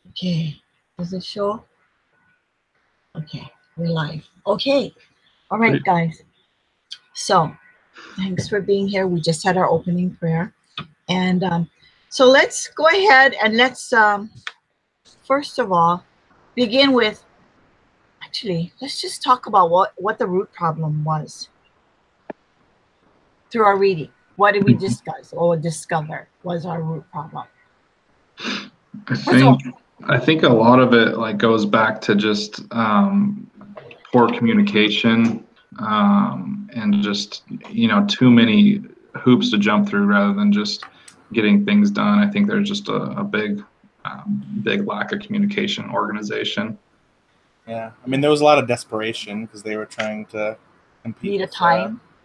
Okay, does it show? Okay, we're live. Okay, all right, guys. So, thanks for being here. We just had our opening prayer, and so let's go ahead and let's first of all begin with. Actually, let's just talk about what the root problem was through our reading. What did we discuss or discover was our root problem? I think a lot of it like goes back to just poor communication and just too many hoops to jump through rather than just getting things done. I think there's just a big lack of communication, organization. Yeah, I mean there was a lot of desperation because they were trying to compete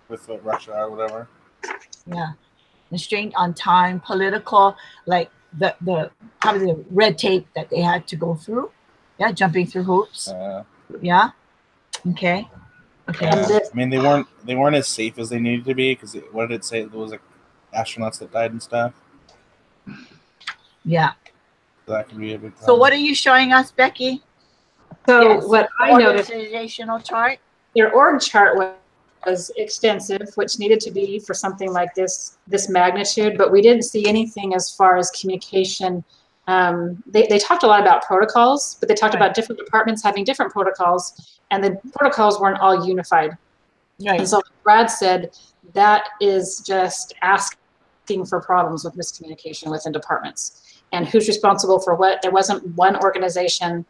with Russia or whatever. Yeah, constraint on time, political, like the probably the red tape that they had to go through. Yeah, jumping through hoops. Yeah. Okay. Okay. I mean they weren't as safe as they needed to be because what did it say? There was like astronauts that died and stuff. Yeah. So that could be a big problem. So what are you showing us, Becky? So what I noticed, organizational chart. Your org chart was extensive, which needed to be for something like this magnitude, but we didn't see anything as far as communication. They talked a lot about protocols, but they talked about different departments having different protocols, and the protocols weren't all unified. Right. And so Brad said that is just asking for problems with miscommunication within departments. And who's responsible for what? There wasn't one organization.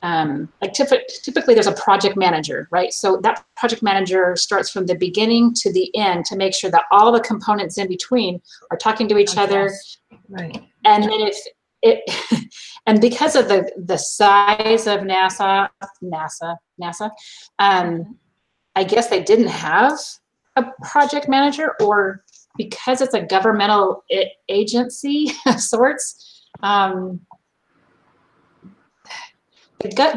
Like typically there's a project manager, right? So that project manager starts from the beginning to the end to make sure that all the components in between are talking to each other. Right. And then and because of the size of NASA, I guess they didn't have a project manager, or because it's a governmental agency of sorts. The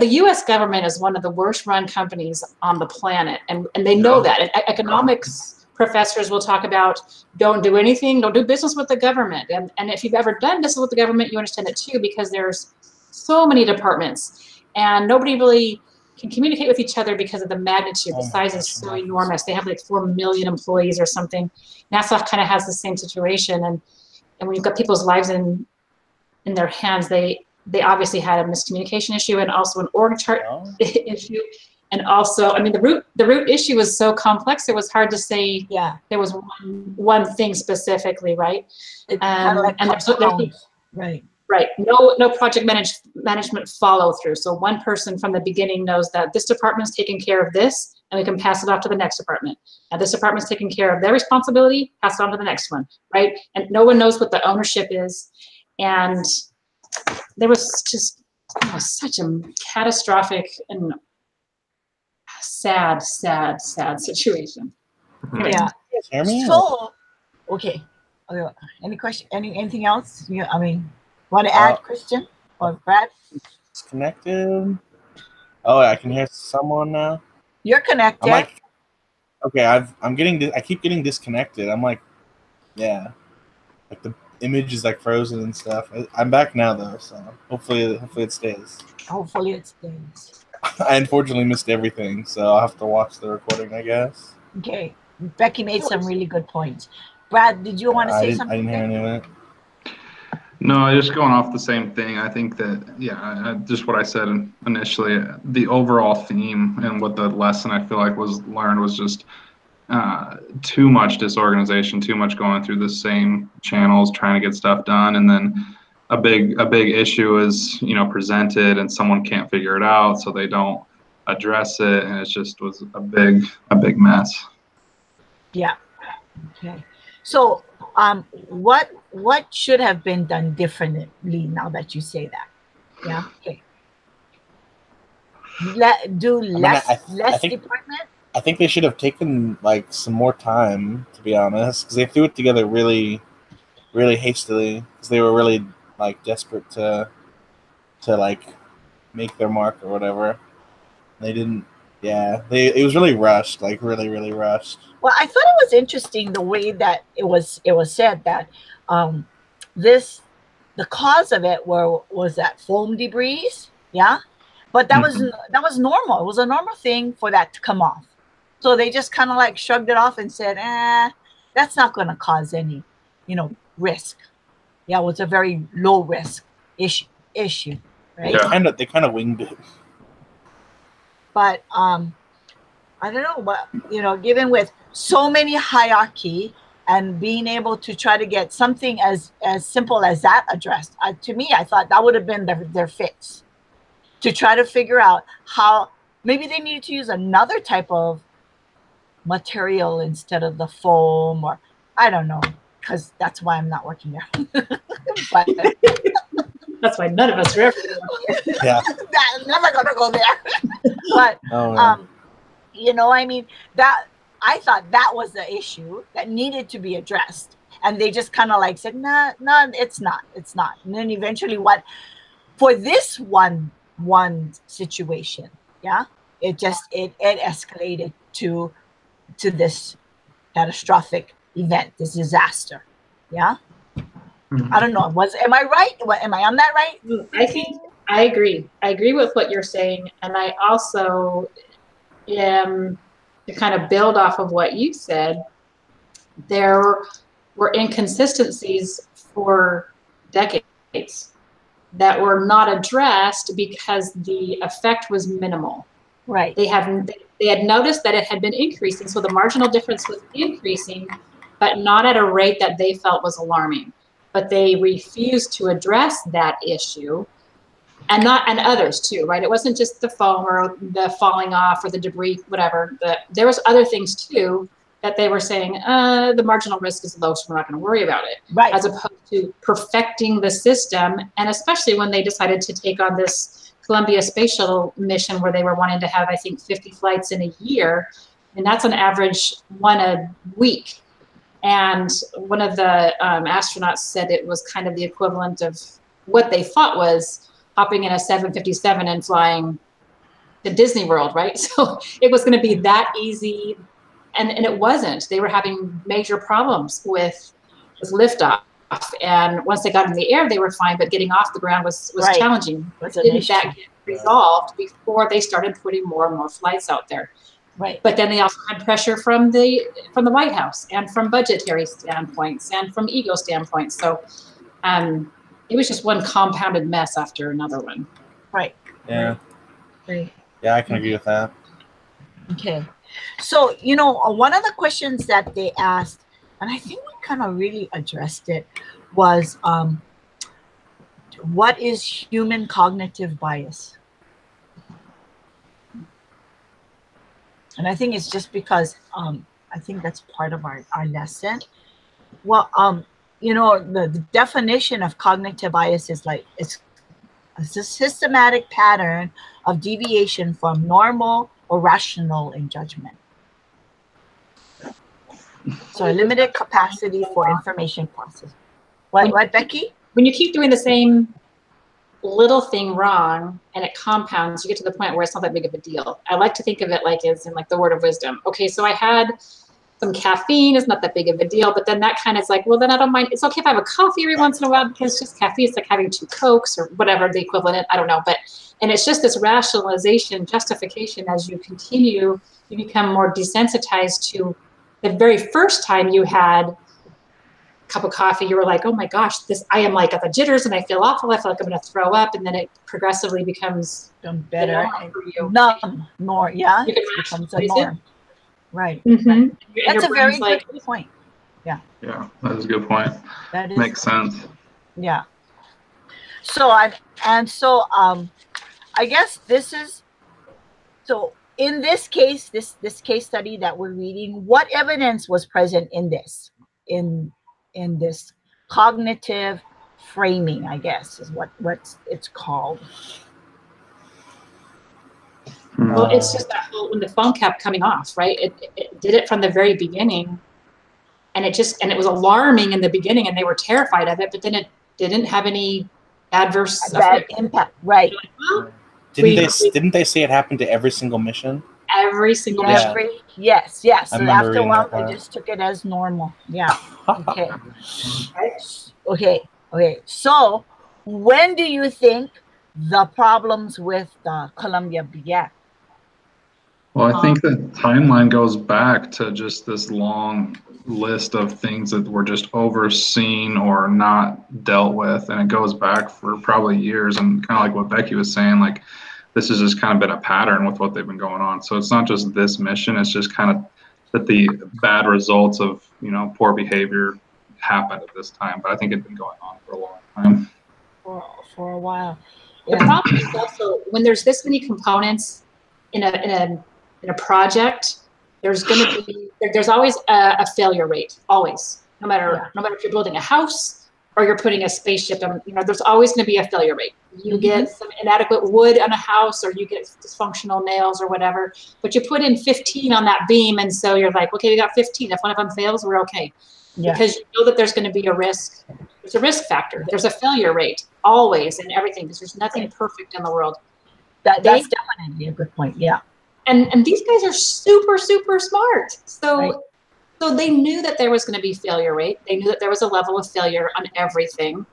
U.S. government is one of the worst run companies on the planet, and they know that. And economics professors will talk about don't do anything, don't do business with the government. And if you've ever done business with the government, you understand it too, because there's so many departments, and nobody really can communicate with each other because of the magnitude. The size is so enormous. They have like 4 million employees or something. NASA kind of has the same situation, and when you've got people's lives in their hands, they obviously had a miscommunication issue and also an org chart issue. And also, I mean, the root issue was so complex, it was hard to say there was one thing specifically, right? Right. No project management follow through. So one person from the beginning knows that this department is taking care of this, and we can pass it off to the next department. Now this department's taking care of their responsibility, pass it on to the next one, right? And no one knows what the ownership is. And there was just such a catastrophic and sad situation. Yeah. So, okay. Any question? Anything else? I mean, want to add, Christian or Brad? Disconnected. Oh, I can hear someone now. You're connected. I'm like, okay, I keep getting disconnected. I'm like, yeah, like the image is like frozen and stuff. I'm back now though, so hopefully it stays. Hopefully it stays. I unfortunately missed everything, so I'll have to watch the recording, I guess. Okay, Becky made some really good points. Brad, did you want to say something? I didn't hear any of it. No, just going off the same thing. I think that, just what I said initially, the overall theme and what the lesson I feel like was learned was just too much disorganization, too much going through the same channels, trying to get stuff done. And then a big issue is, presented and someone can't figure it out, so they don't address it. And it just was a big mess. Yeah. Okay. So, what should have been done differently now that you say that? Yeah. Okay. Less department. I think they should have taken like some more time, to be honest, because they threw it together really, really hastily, because they were really like desperate to like make their mark or whatever. They didn't. Yeah, it was really rushed, like really, really rushed. Well, I thought it was interesting the way that it was said that this the cause of it was that foam debris. Yeah. But that was normal. It was a normal thing for that to come off. So they just kind of like shrugged it off and said, that's not going to cause any, risk. Yeah, it was a very low risk issue, right? Yeah. They kind of winged it. But I don't know, but given with so many hierarchy and being able to try to get something as simple as that addressed, to me, I thought that would have been their fix, to try to figure out how maybe they needed to use another type of material instead of the foam, or I don't know, because that's why I'm not working there. But that's why none of us are ever. Yeah, I'm never gonna go there. But I mean, that I thought that was the issue that needed to be addressed, and they just kind of like said, no, it's not. And then eventually, for this one situation, yeah, it escalated to this catastrophic event, this disaster. Yeah. I don't know. Am I right? Am I on that right? I think I agree. I agree with what you're saying. And I also am, to kind of build off of what you said, there were inconsistencies for decades that were not addressed because the effect was minimal. Right. They had noticed that it had been increasing, so the marginal difference was increasing, but not at a rate that they felt was alarming. But they refused to address that issue, and others too, right? It wasn't just the foam or the falling off or the debris, whatever. There was other things too that they were saying, the marginal risk is low, so we're not going to worry about it. Right. As opposed to perfecting the system, and especially when they decided to take on this Columbia Space Shuttle mission where they were wanting to have, I think, 50 flights in a year, and that's an average one a week. And one of the astronauts said it was kind of the equivalent of what they thought was hopping in a 757 and flying to Disney World, right? So it was going to be that easy, and it wasn't. They were having major problems with liftoff. And once they got in the air, they were fine, but getting off the ground was right. challenging. Didn't that get resolved before they started putting more and more flights out there? Right. But then they also had pressure from the White House and from budgetary standpoints and from ego standpoints. So it was just one compounded mess after another one. Right. Yeah. Right. Yeah, I can agree with that. Okay. So, one of the questions that they asked, and I think we kind of really addressed it, was what is human cognitive bias? And I think it's just because I think that's part of our lesson. Well, the definition of cognitive bias is like it's a systematic pattern of deviation from normal or rational in judgment. So a limited capacity for information processing. What, Becky? When you keep doing the same little thing wrong and it compounds, you get to the point where it's not that big of a deal. I like to think of it like as in like the word of wisdom. Okay, so I had some caffeine, it's not that big of a deal, but then that kind of is like, well, then I don't mind. It's okay if I have a coffee every once in a while because it's just caffeine. It's like having 2 Cokes or whatever the equivalent is. I don't know. And it's just this rationalization, justification as you continue, you become more desensitized to the very first time you had cup of coffee, you were like, oh my gosh, I am like at the jitters and I feel awful. I feel like I'm going to throw up. And then it progressively becomes better for you. Numb more. Yeah. It becomes a norm. Right. Mm-hmm. That's a very good point. Yeah. Yeah. That is a good point. That makes sense. Yeah. So I guess in this case, this case study that we're reading, what evidence was present in this cognitive framing, I guess is what it's called. Well, it's just that when the phone kept coming off, right? It did it from the very beginning, and it was alarming in the beginning, and they were terrified of it. But then it didn't have any adverse bad impact, right? Like, well, didn't they say it happened to every single mission? Every single mission. Yes. So after a while, they just took it as normal. Yeah. Okay. Okay, so when do you think the problems with Colombia began? Well, I think the timeline goes back to just this long list of things that were just overseen or not dealt with. And it goes back for probably years. And kind of like what Becky was saying, like this has just kind of been a pattern with what they've been going on. So it's not just this mission, it's just kind of that the bad results of, poor behavior happened at this time. But I think it's been going on for a long time. For a while. The problem is also when there's this many components in a project, there's always a failure rate, always, no matter if you're building a house or you're putting a spaceship, there's always going to be a failure rate. You get some inadequate wood on a house, or you get dysfunctional nails or whatever, but you put in 15 on that beam, and so you're like, okay, we got 15. If one of them fails, we're okay. Because you know that there's going to be a risk. There's a risk factor. There's a failure rate always in everything, because there's nothing perfect in the world. That's definitely a good point. Yeah. And these guys are super, super smart. So they knew that there was going to be failure rate. They knew that there was a level of failure on everything,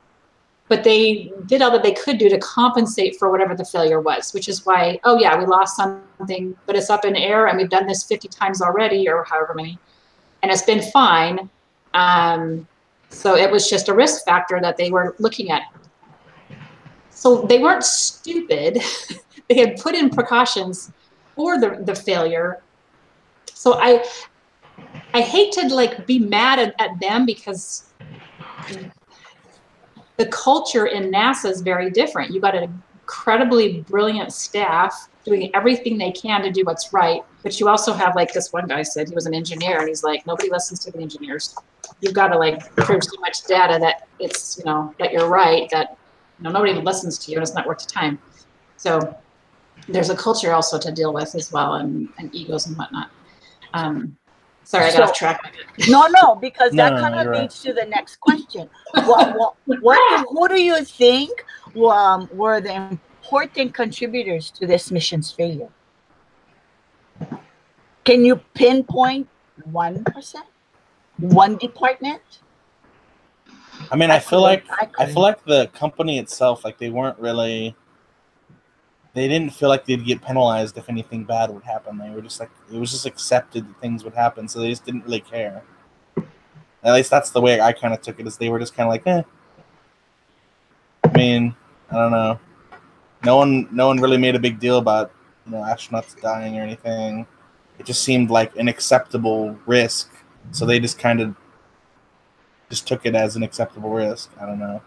but they did all that they could do to compensate for whatever the failure was, which is why, we lost something, but it's up in air and we've done this 50 times already, or however many, and it's been fine. So it was just a risk factor that they were looking at. So they weren't stupid. They had put in precautions for the failure. So I hate to be mad at them, because the culture in NASA is very different. You got an incredibly brilliant staff doing everything they can to do what's right, but you also have, like this one guy said, he was an engineer, and he's like, nobody listens to the engineers. You've got to prove so much data that it's that you're right, that nobody even listens to you, and it's not worth the time. So there's a culture also to deal with as well, and egos and whatnot. Sorry, I got off track. No, because that kind of leads to the next question. Who do you think were the important contributors to this mission's failure? Can you pinpoint 1%? One department? I mean, I feel like the company itself, they weren't really. They didn't feel like they'd get penalized if anything bad would happen. They were just it was just accepted that things would happen, so they just didn't really care. At least that's the way I kind of took it, is they were just kind of like, eh. I mean, I don't know. No one really made a big deal about astronauts dying or anything. It just seemed like an acceptable risk, so they just kind of just took it as an acceptable risk. I don't know.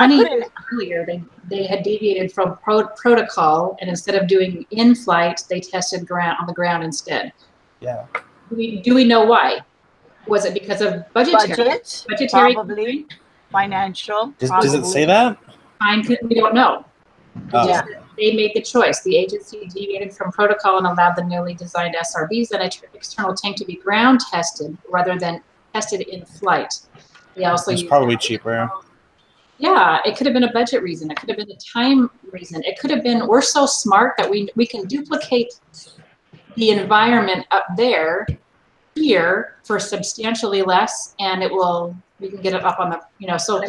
Earlier, they had deviated from protocol, and instead of doing in flight, they tested on the ground instead. Yeah. Do we know why? Was it because of budgetary? Probably. Financial. Does it say that? We don't know. Oh. They made the choice. The agency deviated from protocol and allowed the newly designed SRBs and external tank to be ground tested rather than tested in flight. They also used probably cheaper. Yeah, it could have been a budget reason. It could have been a time reason. It could have been, we're so smart that we can duplicate the environment up there here for substantially less, and we can get it up on the, so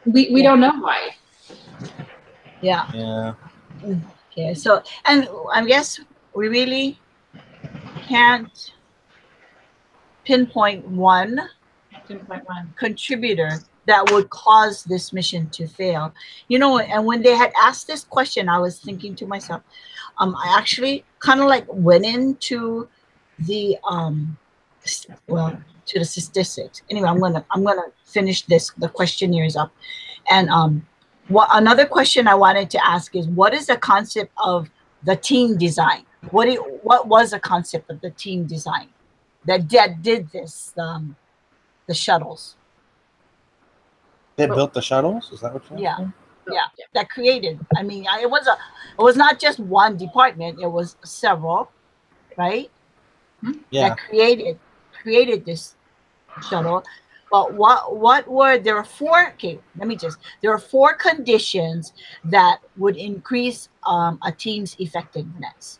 we don't know why. Yeah. Yeah. Okay, so, and I guess we really can't pinpoint one contributor that would cause this mission to fail. And when they had asked this question, I was thinking to myself, I actually kind of went into the to the statistics. Anyway, I'm gonna finish this. The questionnaire is up, and another question I wanted to ask is, what is the concept of the team design? What was the concept of the team design that did this the shuttles? They built the shuttles? Is that what you're saying? Yeah. That created. I mean, it was not just one department. It was several, right? Yeah. That created this shuttle. But there were four. Okay, there are four conditions that would increase a team's effectiveness.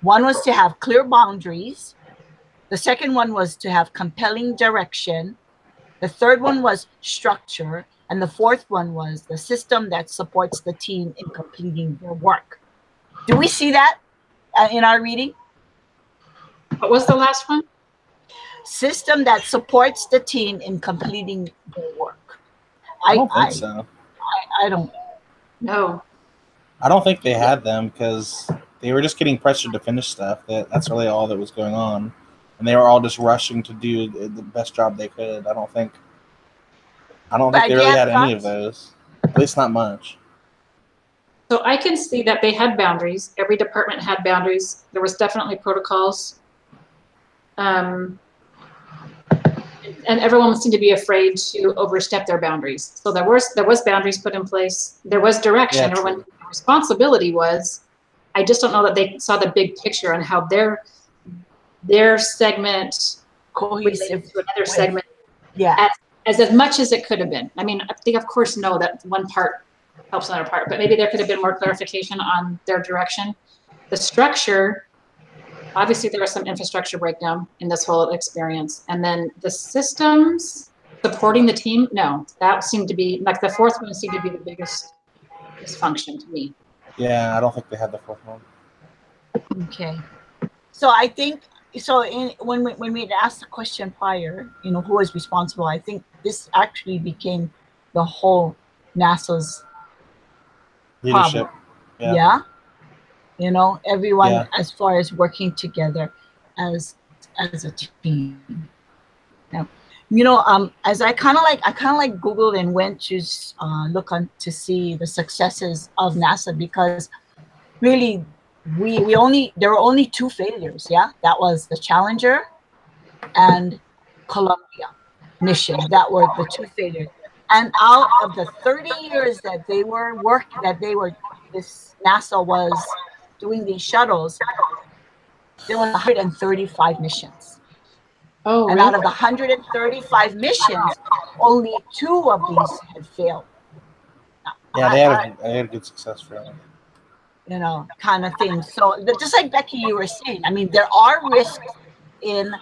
One was to have clear boundaries. The The second one was to have compelling direction. The third one was structure. And the fourth one was the system that supports the team in completing their work. Do we see that in our reading? What was the last one? System that supports the team in completing their work. I don't think so. I don't. No. I don't think they had them because they were just getting pressured to finish stuff. That's really all that was going on. And they were all just rushing to do the best job they could. I don't think they really had any of those. At least not much. So I can see that they had boundaries. Every department had boundaries. There was definitely protocols. And everyone seemed to be afraid to overstep their boundaries. So there was boundaries put in place. There was direction. Yeah, Everyone responsibility was. I just don't know that they saw the big picture on how their segment cohesive to another segment. Yeah. As much as it could have been. I mean, they of course know that one part helps another part, but maybe there could have been more clarification on their direction. The structure, obviously there was some infrastructure breakdown in this whole experience. And then the systems supporting the team, no, that seemed to be, like the fourth one seemed to be the biggest dysfunction to me. Yeah, I don't think they had the fourth one. Okay. So I think, when we had asked the question prior, who was responsible, I think this actually became the whole NASA's leadership. Yeah. Everyone as far as working together as a team. Now, as I kind of like Googled and went to look on to see the successes of NASA, because really there were only two failures. Yeah, that was the Challenger and Columbia mission. That were the two failures. And out of the 30 years that NASA was doing these shuttles, there were 135 missions. Oh, and really? out of the 135 missions, only 2 of these had failed. Yeah, they had a good success rate. Kind of thing. So just like Becky, you were saying, I mean, there are risks in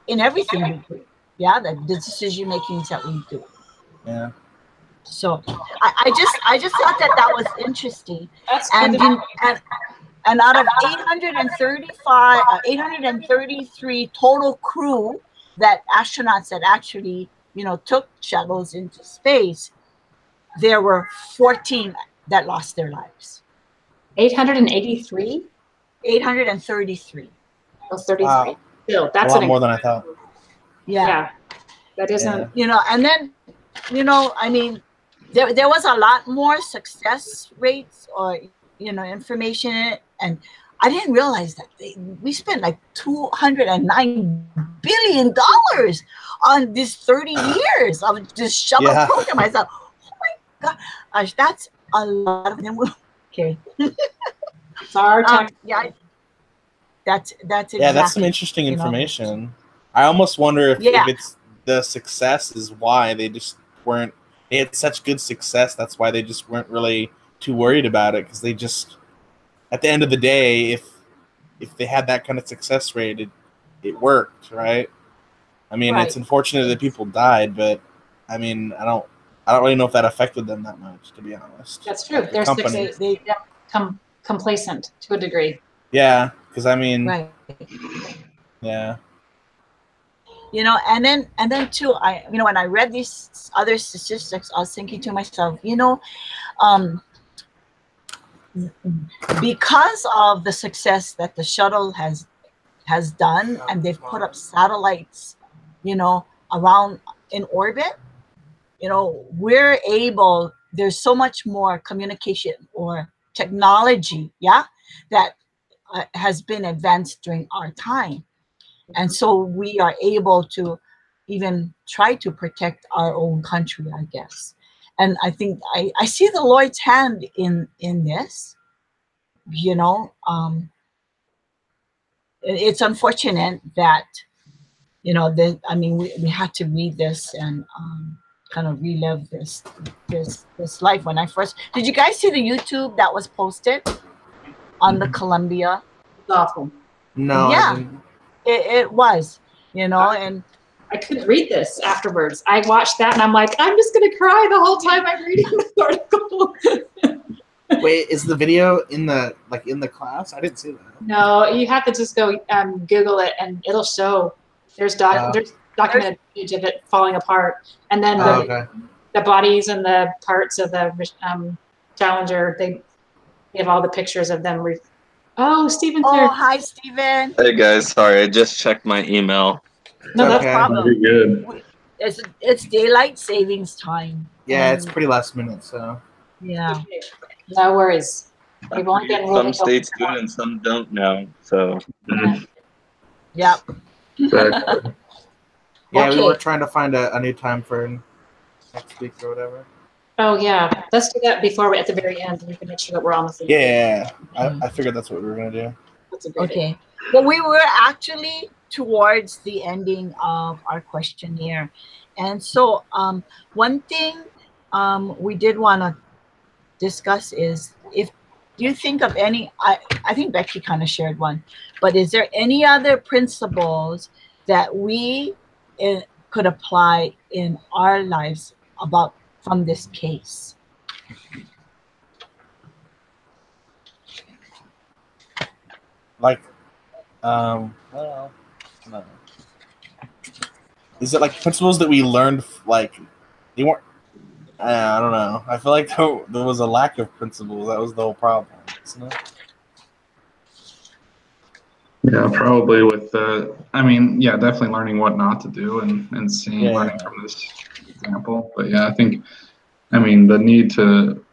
everything we do. Yeah, the decision makings that we do. Yeah. So I just thought that was interesting. That's And good. and out of 833 total crew that astronauts that actually took shuttles into space, there were 14 that lost their lives. 883? 833. Oh, 33. Wow. Still, that's a lot more than I thought. Yeah. That isn't. And then, I mean, there was a lot more success rates or, information in it. And I didn't realize that we spent like $209 billion on this 30 years of this shuttle program. I thought, oh my gosh, that's a lot of them. Okay. It's our tax. That's exactly. Yeah, that's some interesting information. I almost wonder if it's the success is why they just weren't. They had such good success. That's why they just weren't really too worried about it, because they just, at the end of the day, if they had that kind of success rate, it worked, right? I mean, it's unfortunate that people died, but I mean, I don't really know if that affected them that much, to be honest. That's true. They're they become complacent to a degree. Yeah, because I mean, yeah. And then too, when I read these other statistics, I was thinking to myself, because of the success that the shuttle has done, and they've put up satellites, around in orbit, we're able. There's so much more communication or technology, that has been advanced during our time. And so we are able to even try to protect our own country, I guess. And I think I see the Lord's hand in this. It's unfortunate that, we had to read this and kind of relive this life. When I first, did you guys see the YouTube that was posted on the Columbia? It's awful. No. Yeah. it was, you know, and I couldn't read this afterwards. I watched that and I'm like, I'm just gonna cry the whole time I'm reading this article. Wait, is the video in the class? I didn't see that. No, you have to just go Google it and it'll show. There's documented footage of it falling apart, and then the bodies and the parts of the Challenger. They have all the pictures of them. Oh, Stephen's oh, here. hi, Stephen. Hey guys, sorry, I just checked my email. No, No that's problem. Very good. It's daylight savings time. Yeah, it's pretty last minute, so. Yeah. No worries. We've only been Some states do it and some don't now. So Yep. Exactly. Yeah, Okay. we were trying to find a new time for next week or whatever. Oh yeah, let's do that before we're at the very end. We can make sure that we're on the same. Yeah, I figured that's what we were gonna do. That's a great idea. Okay. Well, we were actually towards the ending of our questionnaire. And so one thing we did want to discuss is, if you think of any, I think Becky kind of shared one, but is there any other principles that we could apply in our lives from this case? Like, well, no. Is it like principles that we learned, like, they weren't, I don't know. I feel like there was a lack of principles. That was the whole problem, isn't it? Yeah, probably with I mean, yeah, definitely learning what not to do and seeing, learning from this example. But yeah, I mean, the need to,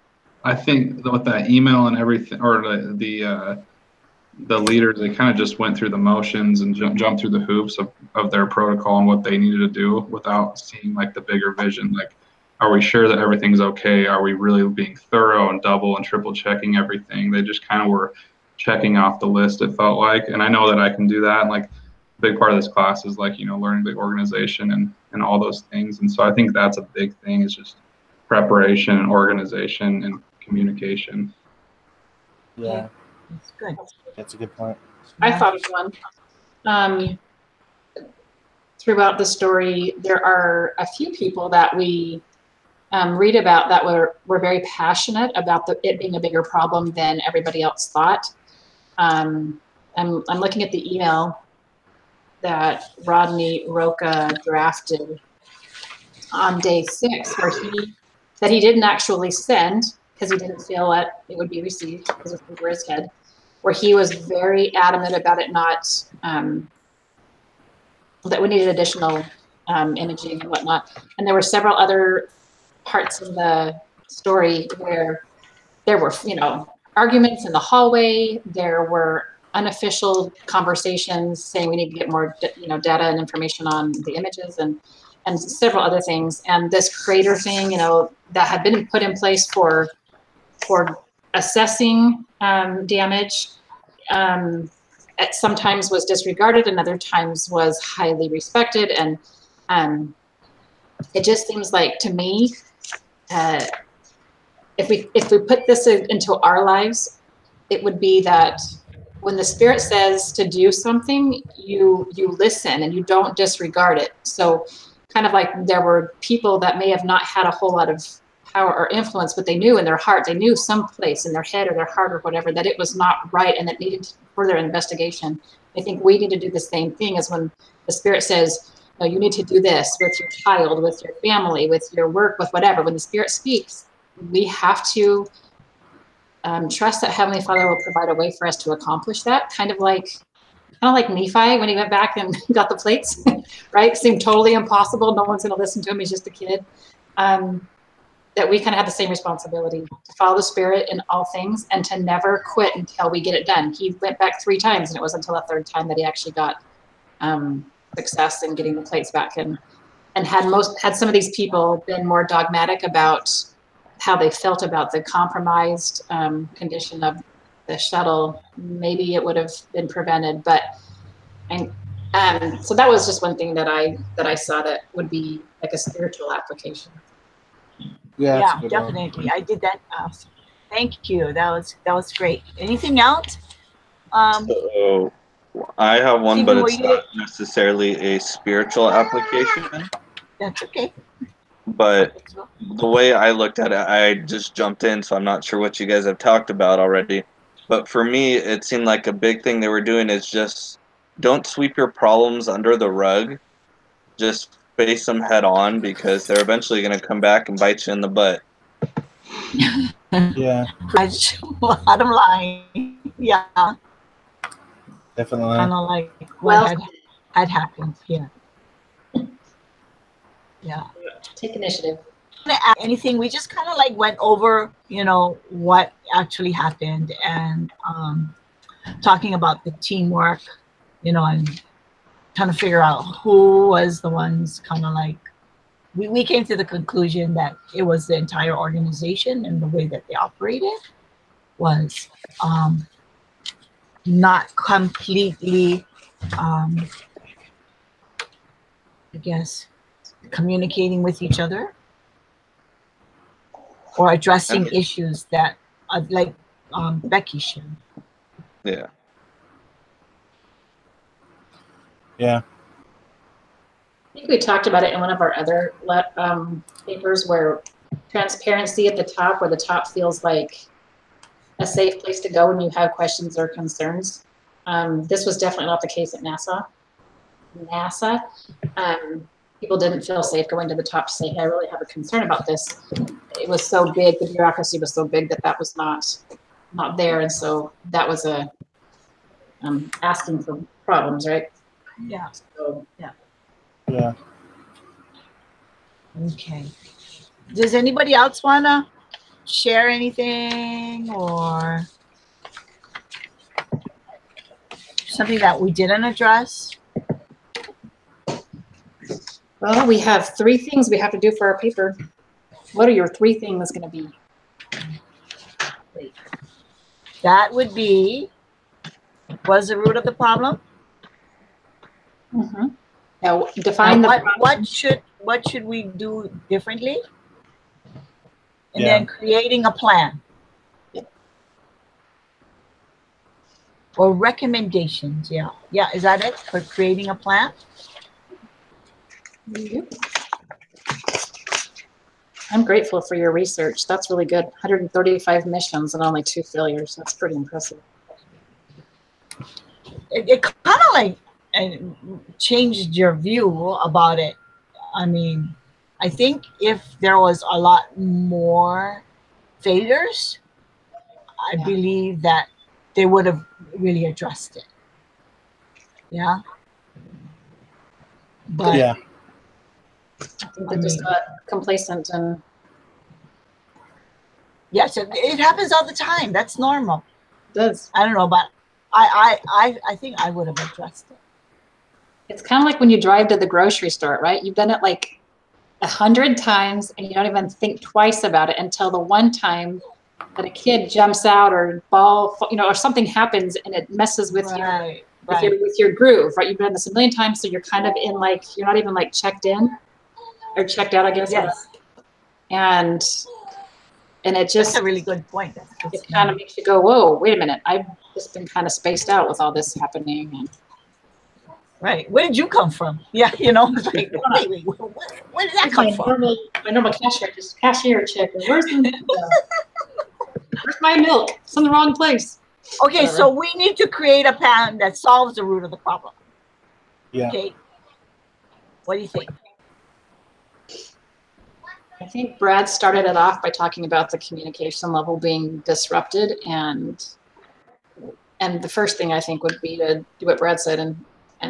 I think with that email and everything, or the leaders, they kind of just went through the motions and jumped through the hoops of their protocol and what they needed to do without seeing like the bigger vision. Like, are we sure that everything's okay? Are we really being thorough and double and triple checking everything? They just kind of were checking off the list, it felt like. And I know that I can do that. And like, a big part of this class is like, you know, learning the organization and all those things. And so I think that's a big thing, is just preparation and organization and communication. Yeah, That's good. that's a good point. I thought of one. Throughout the story, there are a few people that we read about that were very passionate about it being a bigger problem than everybody else thought. I'm looking at the email that Rodney Roca drafted on day 6, where he didn't actually send because he didn't feel that it would be received because it was over his head, where he was very adamant about it not, that we needed additional imaging and whatnot. And there were several other parts of the story where there were, you know, arguments in the hallway. There were unofficial conversations saying we need to get more, you know, data and information on the images and several other things. And this crater thing, you know, that had been put in place for assessing damage, at sometimes was disregarded and other times was highly respected. And it just seems like, to me, if we put this into our lives, it would be that when the Spirit says to do something, you listen and you don't disregard it. So kind of like there were people that may have not had a whole lot of power or influence, but they knew in their heart, they knew someplace in their head or their heart or whatever, that it was not right and it needed further investigation. I think we need to do the same thing as when the Spirit says, no, you need to do this with your child, with your family, with your work, with whatever. When the Spirit speaks, we have to trust that Heavenly Father will provide a way for us to accomplish that. Kind of like Nephi when he went back and got the plates, right? Seemed totally impossible. No one's going to listen to him. He's just a kid. That we kind of have the same responsibility to follow the Spirit in all things and to never quit until we get it done. He went back 3 times, and it wasn't until the 3rd time that he actually got success in getting the plates back. And had some of these people been more dogmatic about how they felt about the compromised condition of the shuttle, maybe it would have been prevented. But so that was just one thing that I saw that would be like a spiritual application. Yeah, definitely. I did that. Thank you. That was great. Anything else? So I have one, Stephen, but were it's you? not necessarily a spiritual application. That's okay. But the way I looked at it, I just jumped in, so I'm not sure what you guys have talked about already. But for me, it seemed like a big thing they were doing is just don't sweep your problems under the rug. Just face them head on because they're eventually going to come back and bite you in the butt. Yeah, Bottom line, yeah, definitely. kind of like what Well, had happened here. Yeah. take initiative. Anything? We just kind of like went over, what actually happened, and talking about the teamwork, and trying to figure out who was the ones kind of like. We came to the conclusion that it was the entire organization and the way that they operated was not completely, I guess, communicating with each other or addressing issues that, like Becky shared. Yeah. Yeah. I think we talked about it in one of our other papers where transparency at the top, where the top feels like a safe place to go when you have questions or concerns. This was definitely not the case at NASA. People didn't feel safe going to the top to say, hey, I really have a concern about this. It was so big, the bureaucracy was so big that was not there. And so that was a asking for problems, right? Yeah. So, yeah. Yeah. Okay. Does anybody else want to share anything or something that we didn't address? Well, we have 3 things we have to do for our paper. What are your 3 things going to be? That would be, was the root of the problem? Mm-hmm. Now, define the what should we do differently? And Yeah. then creating a plan. Yep. Or recommendations, yeah. Yeah, is that it? For creating a plan? Yep. I'm grateful for your research. That's really good. 135 missions and only 2 failures. That's pretty impressive. It kind of like changed your view about it. I mean, I think if there was a lot more failures, I believe that they would have really addressed it. Yeah. But Yeah. I think they just got complacent and. Yes, it happens all the time. That's normal. It does. I don't know, but I think I would have addressed it. It's kind of like when you drive to the grocery store, right? You've done it like 100 times and you don't even think twice about it until the one time that a kid jumps out or or something happens and it messes with your groove, right? You've done this a million times, so you're kind of in like, you're not even like checked in or checked out, I guess. Yes. And it just, that's a really good point. It kind of makes you go, whoa, wait a minute. I've just been kind of spaced out with all this happening. And right. Where did you come from? Yeah, it's like, wait, where did that come from? My normal cashier check. Where's my milk? It's in the wrong place. Okay, so we need to create a plan that solves the root of the problem. Yeah. Okay. What do you think? I think Brad started it off by talking about the communication level being disrupted, and the first thing I think would be to do what Brad said and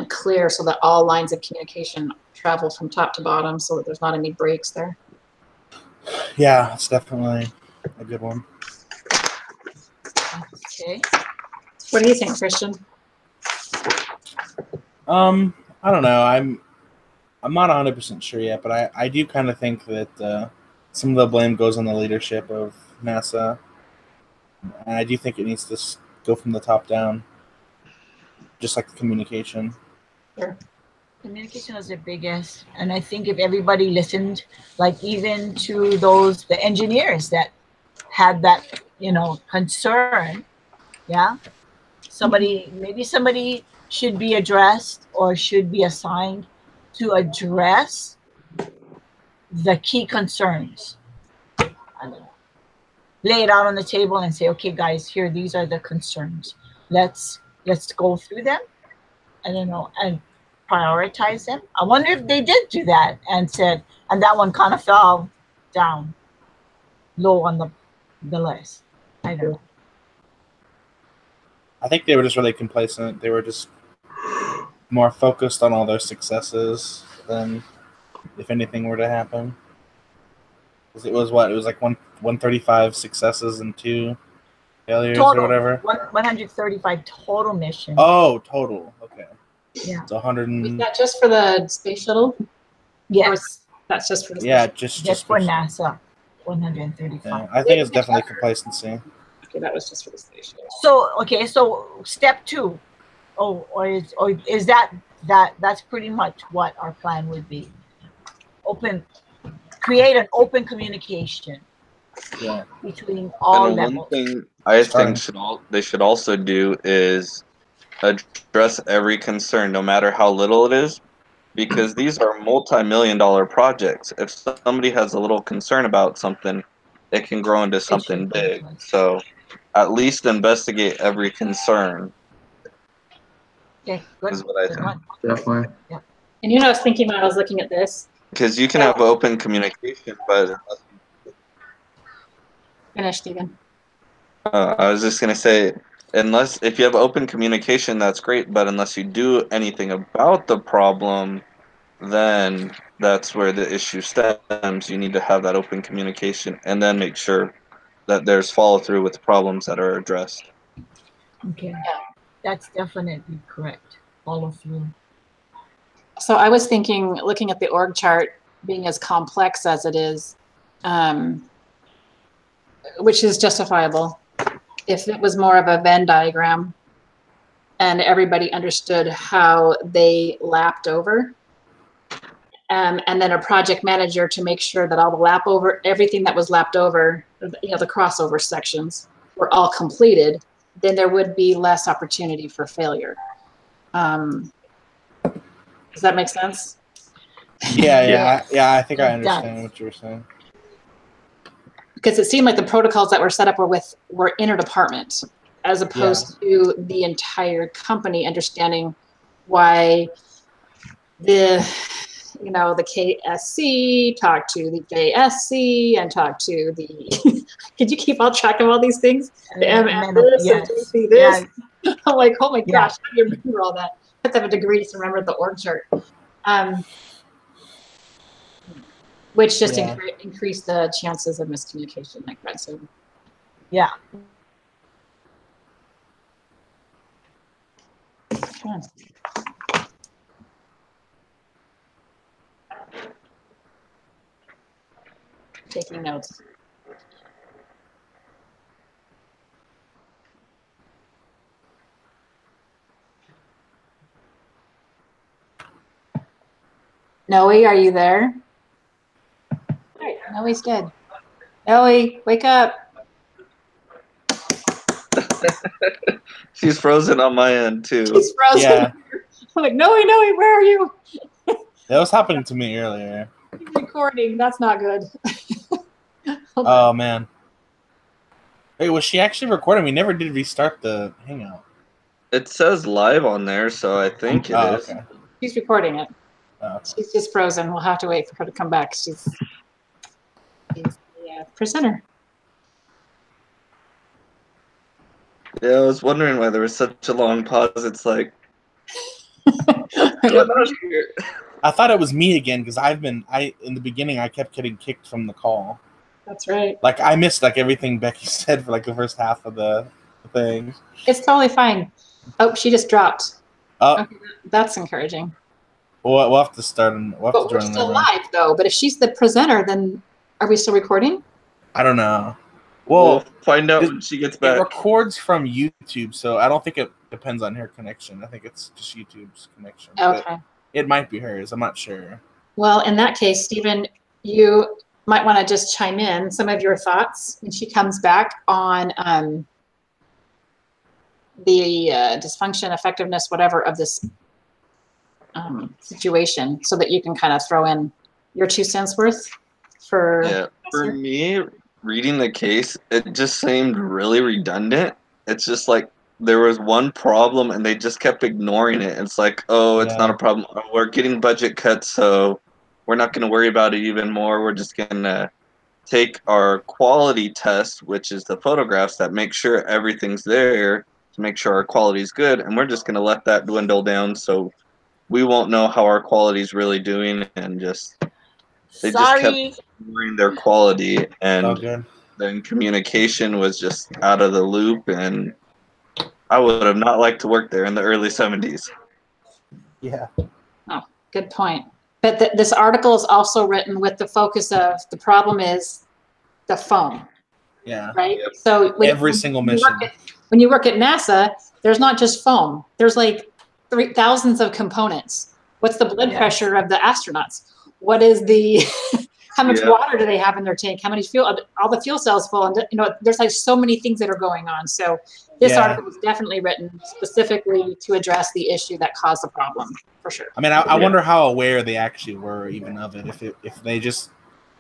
clear so that all lines of communication travel from top to bottom so that there's not any breaks there. Yeah, it's definitely a good one. Okay. What do you think, Christian? I don't know. I'm not 100% sure yet, but I do kind of think that some of the blame goes on the leadership of NASA, and I do think it needs to go from the top down, just like the communication. Sure. Communication was the biggest, and I think if everybody listened, like even to the engineers that had that concern, yeah, maybe somebody should be addressed or should be assigned to address the key concerns. I don't know. Lay it out on the table and say, okay, guys, here, these are the concerns. Let's go through them. I don't know, and prioritize them. I wonder if they did do that and said, and that one kind of fell down low on the list. I don't know. I think they were just really complacent. They were just more focused on all their successes than if anything were to happen. It was what? It was like 135 successes and 2 failures Total, or whatever. 135 total missions. Oh, total. Okay. Yeah. It's 100. Was that just for the space shuttle? Yes. That's just for the space Yeah, shuttle? Just for NASA. 135. Yeah, I think it's definitely complacency. Okay, that was just for the space shuttle. So okay, so step 2. Or is that's pretty much what our plan would be. Create an open communication. Yeah. Between all and levels. one thing I think they should also do is address every concern, no matter how little it is, because these are multi-million-dollar projects. If somebody has a little concern about something, it can grow into something big. So at least investigate every concern. Okay, good. Is what I think. Definitely. Yeah. And you know, I was thinking when I was looking at this. Because you can have open communication, but Finish, Stephen. I was just gonna say, if you have open communication, that's great. But unless you do anything about the problem, then that's where the issue stems. You need to have that open communication, and then make sure that there's follow through with the problems that are addressed. Okay, that's definitely correct. Follow through. So I was thinking, looking at the org chart being as complex as it is, which is justifiable, if it was more of a Venn diagram and everybody understood how they lapped over, and then a project manager to make sure that all the everything that was lapped over, you know, the crossover sections were all completed, then there would be less opportunity for failure. Does that make sense? Yeah, I think I It understand does. what you were saying. Because it seemed like the protocols that were set up were interdepartment, as opposed to the entire company understanding why the KSC talked to the JSC and talked to the. Could you keep all track of all these things? The MS this and JC this. Yes. I'm like, oh my gosh, how do you remember all that? I have to have a degree to remember the org chart. Which just increased the chances of miscommunication, like Brett said. Yeah. Okay. Taking notes. Noe, are you there? Noe's dead. Noe, wake up. She's frozen on my end too. She's frozen. Yeah. I'm like, Noe, where are you? That was happening to me earlier. You're recording. That's not good. Oh man. Wait, was she actually recording? We never did restart the Hangout. It says live on there, so I think it is. Okay. She's recording it. Oh. She's just frozen. We'll have to wait for her to come back. She's the presenter. Yeah, I was wondering why there was such a long pause. It's like, I thought it was me again because in the beginning I kept getting kicked from the call. That's right. Like I missed everything Becky said for the first half of the thing. It's totally fine. Oh, she just dropped. Oh, okay, that's encouraging. We'll have to start. But we're still live though. But if she's the presenter, then are we still recording? I don't know. We'll find out when she gets back. It records from YouTube, so I don't think it depends on her connection. I think it's just YouTube's connection. Okay. But it might be hers. I'm not sure. Well, in that case, Stephen, you might want to just chime in some of your thoughts when she comes back on dysfunction, effectiveness, whatever of this situation, so that you can kind of throw in your 2 cents worth for. Yeah, for me, reading the case, it just seemed really redundant. It's just like there was one problem and they just kept ignoring it. It's like, oh, it's not a problem. We're getting budget cuts, so we're not going to worry about it even more. We're just going to take our quality test, which is the photographs that make sure everything's there to make sure our quality is good, and we're just going to let that dwindle down so we won't know how our quality is really doing, and just they just kept ignoring their quality, and then communication was just out of the loop, and I would have not liked to work there in the early 70s. Yeah. Oh, good point. But this article is also written with the focus of the problem is the foam. Yeah. Right? Yep. So every single mission. When you work at NASA, there's not just foam. There's like thousands of components. What's the blood pressure of the astronauts? What is the how much water do they have in their tank? How many fuel? All the fuel cells full, and there's like so many things that are going on. So this article was definitely written specifically to address the issue that caused the problem, for sure. I mean, I wonder how aware they actually were even of it. If they just,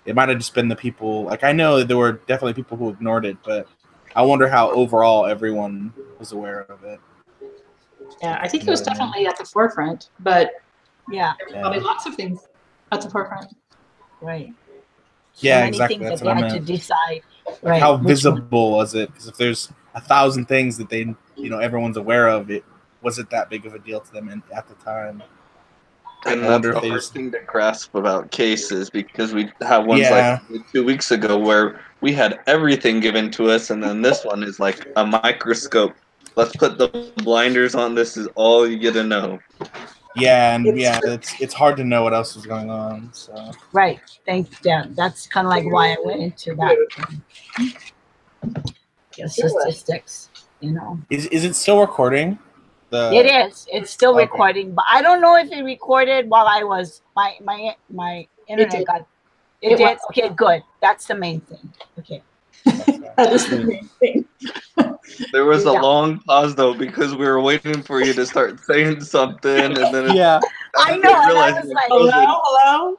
it might have just been the people. Like, I know there were definitely people who ignored it, but I wonder how overall everyone was aware of it. Yeah, I think it was definitely at the forefront, but there were probably lots of things at the forefront. Right. Yeah, exactly. That's what I meant. To decide. Like, how visible was it? Because if there's 1,000 things that they, everyone's aware of, it wasn't that big of a deal to them at the time. And that's the hard thing to grasp about cases, because we have ones like 2 weeks ago where we had everything given to us, and then this one is like a microscope. Let's put the blinders on. This is all you get to know. Yeah, and it's hard to know what else is going on. So right, thanks. Yeah, that's kind of like why I went into that. Statistics, Is it still recording? It is. It's still recording, but I don't know if it recorded while I was my internet got. It did. Okay, good. That's the main thing. Okay. That is the main thing. There was a long pause though, because we were waiting for you to start saying something, and then I know. And I was like, hello,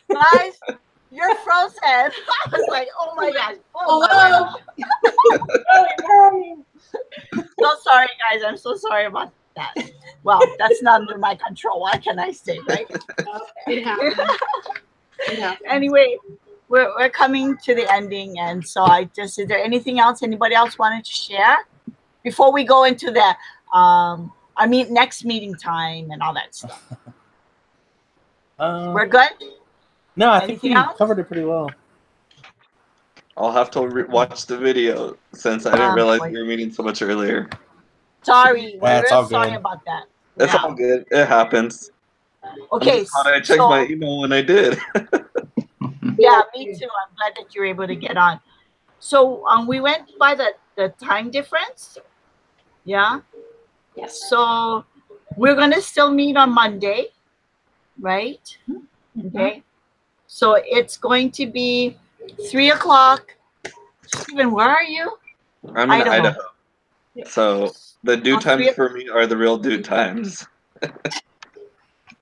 guys, you're frozen. I was like, oh my gosh, hello. So sorry, guys. I'm so sorry about that. Well, that's not under my control. What can I say, right? It happened. Anyway, we're coming to the ending, and so is there anything else anybody else wanted to share before we go into the next meeting time and all that stuff? We're good? No, I think we covered it pretty well. I'll have to watch the video since I didn't realize we were meeting so much earlier. Sorry, we're sorry about that. It's all good. It happens. Okay. I checked my email when I did. Yeah, me too. I'm glad that you're able to get on. So we went by the time difference. Yeah. Yes. So we're gonna still meet on Monday, right? Mm-hmm. Okay. So it's going to be 3 o'clock. Stephen, where are you? I'm in Idaho. So the due times for me are the real due times.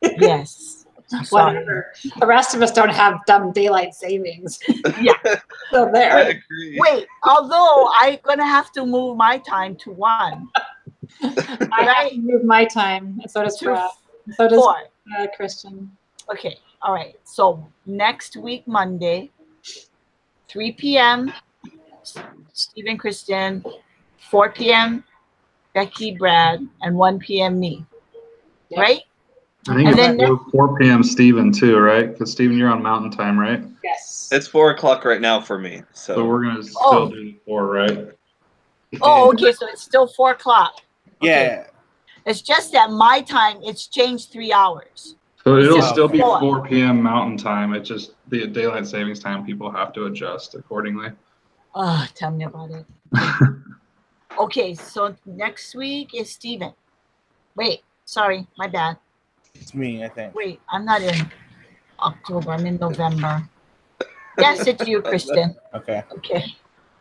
Yes. Whatever. The rest of us don't have dumb daylight savings. Yeah. So there. Wait, although I'm gonna have to move my time to 1. I have to move my time. So does Brad. So does Christian. Okay. All right. So next week, Monday, 3 p.m. Stephen, Christian, 4 p.m. Becky, Brad, and 1 p.m. me. Yep. Right? I think it's 4 p.m. Stephen too, right? Because Stephen, you're on Mountain Time, right? Yes. It's 4 o'clock right now for me. So we're gonna still do 4, right? Oh, okay. So it's still 4 o'clock. Okay. Yeah. It's just that my time, it's changed 3 hours. So it'll still be 4 p.m. Mountain Time. It's just the daylight savings time. People have to adjust accordingly. Oh, tell me about it. Okay, so next week is Stephen. Wait, sorry, my bad. It's me, I think. Wait, I'm not in October. I'm in November. Yes, it's you, Kristen. Okay.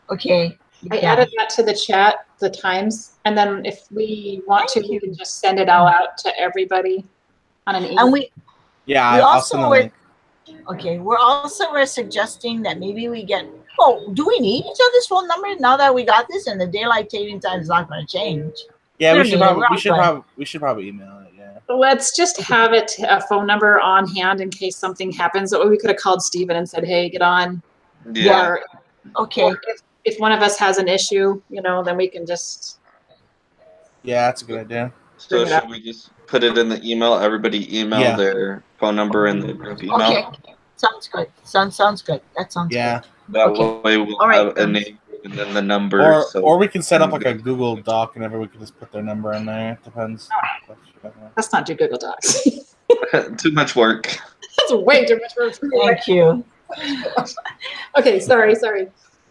Okay. I added that to the chat. the times, and then if we want to, we can just send it all out to everybody on an email. And we I'll send the link. Okay, we're suggesting that maybe we get. Oh, do we need each other's phone number now that we got this? And the daylight saving time is not going to change. Yeah, We we don't should need it. probably We're we should outside. probably we should probably email it. Yeah. Let's just have it a phone number on hand in case something happens. Or we could have called Steven and said, "Hey, get on." Yeah. Or, Okay. or if one of us has an issue, you know, then we can just. Yeah, that's a good idea. So Bring it up. should we just put it in the email? Everybody email their phone number in the group email. Okay. Sounds good. Sounds good. That sounds Yeah. good. That Okay. way we'll All right, have a guys. name and then the number. Or we can set up like a Google Doc and everyone can just put their number in there. It depends. Let's not do Google Docs. Too much work. That's way too much work for me. Thank you. Okay, sorry.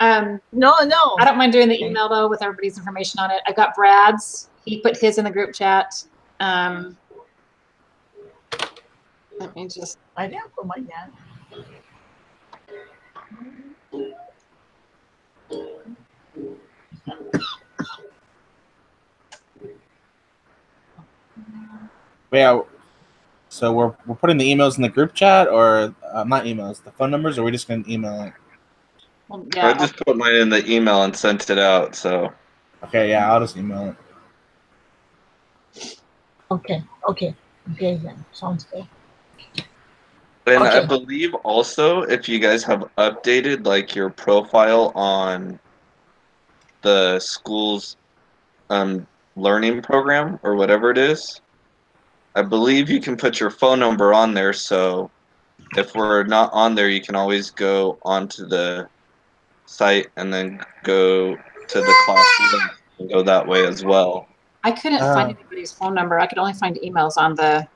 No. I don't mind doing the email though with everybody's information on it. I got Brad's. He put his in the group chat. Let me just. I didn't put mine down. But yeah. So we're putting the emails in the group chat, or not emails, the phone numbers, or we're just gonna email it. Well, I yeah. just put mine in the email and sent it out. So Okay, yeah, I'll just email it. Okay. Then sounds good. and I Okay. believe also if you guys have updated like your profile on the school's learning program or whatever it is, I believe you can put your phone number on there. So if we're not on there, you can always go onto the site and then go to the class link and go that way as well. I couldn't find anybody's phone number. I could only find emails on the.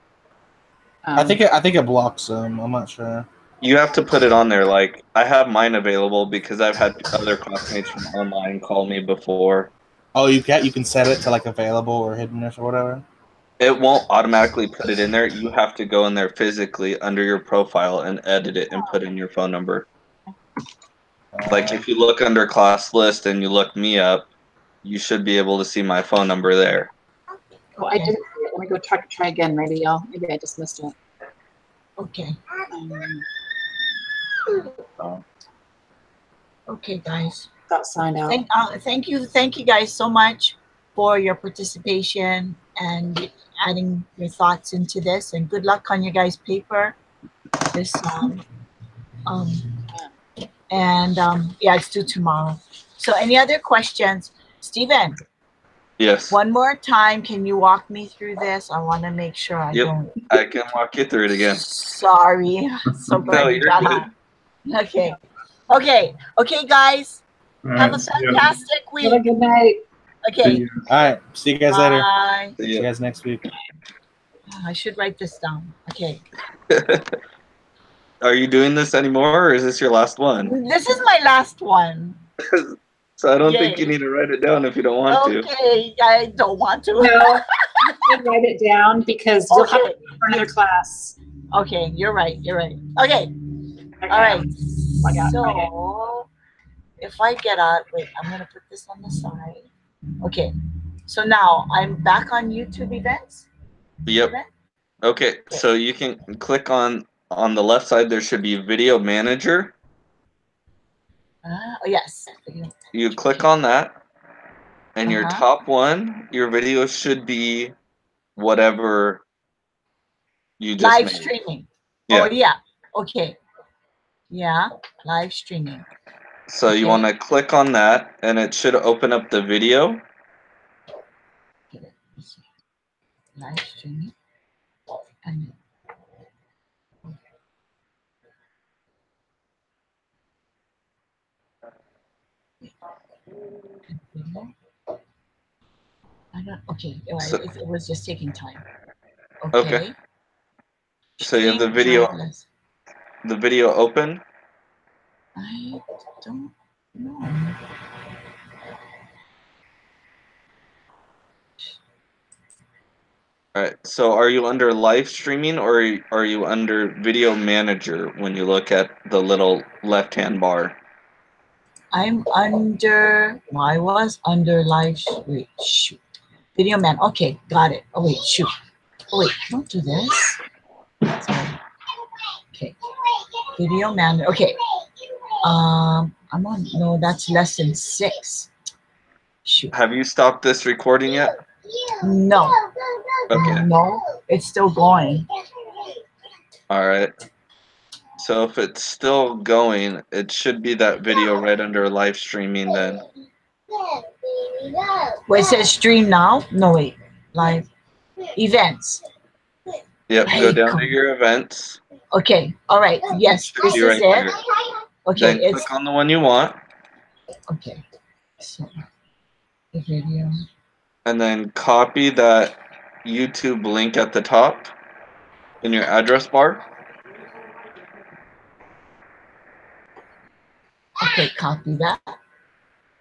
I think it blocks them. I'm not sure. You have to put it on there. Like I have mine available because I've had other classmates from online call me before. Oh, you can set it to like available or hidden or whatever. It won't automatically put it in there. You have to go in there physically under your profile and edit it and put in your phone number. Like if you look under class list and you look me up, you should be able to see my phone number there. Oh, I didn't. Let me go try again. Maybe I just missed it. Okay. Okay, guys. Got signed out. Thank you guys so much for your participation and adding your thoughts into this. And good luck on your guys' paper. This yeah, it's due tomorrow. So, any other questions, Steven? Yes. One more time, can you walk me through this? I want to make sure I don't. I can walk you through it again. Sorry. So No, you're good. Okay, guys. Have a fantastic week. Have a good night. Okay. All right. See you guys later. Bye. See you guys next week. I should write this down. Okay. Are you doing this anymore, or is this your last one? This is my last one. So I don't think you need to write it down if you don't want to. Okay, I don't want to. No, you should write it down because you'll have it for another class. Okay, you're right. Okay. All right. So if I get out, wait, I'm gonna put this on the side. Okay. So now I'm back on YouTube events. Yep. Okay, so you can click on the left side. There should be Video Manager. Yes. You click on that, and your top one, your video should be whatever you just live made. streaming. Yeah. Oh yeah. Okay. Yeah, live streaming. So you want to click on that, and it should open up the video. Live streaming. And I don't. Okay. It was just taking time. Okay. So you have the video. The video open. I don't know. All right. So are you under live streaming, or are you under Video Manager when you look at the little left-hand bar? I'm under. Well, I was under live. Wait, shoot. Video man. Okay, got it. Oh wait, shoot. Oh wait, don't do this. Sorry. Okay. Video man. Okay. I'm on. No, that's lesson 6. Shoot. Have you stopped this recording yet? No. Okay. No, it's still going. All right. So if it's still going, it should be that video right under live streaming then. Wait, it says stream now. No, wait. Live events. Yep, Hey, go down come- to your events. Okay. All right. Yes, Should this be is right it. there. Okay, Then it's click on the one you want, okay. So the video. and then copy that YouTube link at the top in your address bar. Okay, copy that.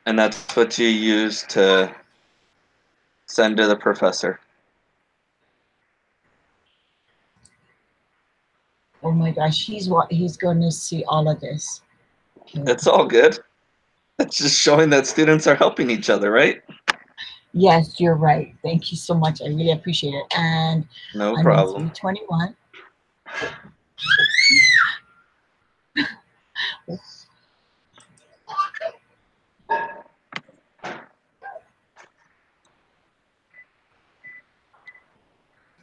And that's what you use to send to the professor. Oh my gosh, he's going to see all of this. Okay. It's all good. It's just showing that students are helping each other, right? Yes, you're right. Thank you so much. I really appreciate it. And No I'm problem. in 321.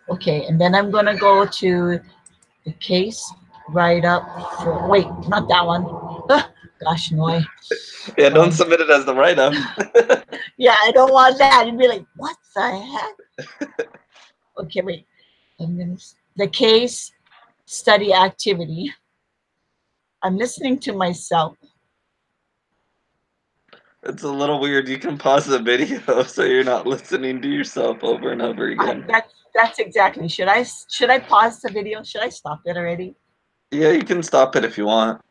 Okay, and then I'm gonna go to the case right up for, wait, not that one. Ah, gosh, no. Yeah, don't submit it as the write-up. Yeah, I don't want that. You'd be like, what the heck? Okay, wait. The case study activity. I'm listening to myself. It's a little weird. You can pause the video so you're not listening to yourself over and over again. That's exactly. Should I pause the video? Should I stop it already? Yeah, you can stop it if you want.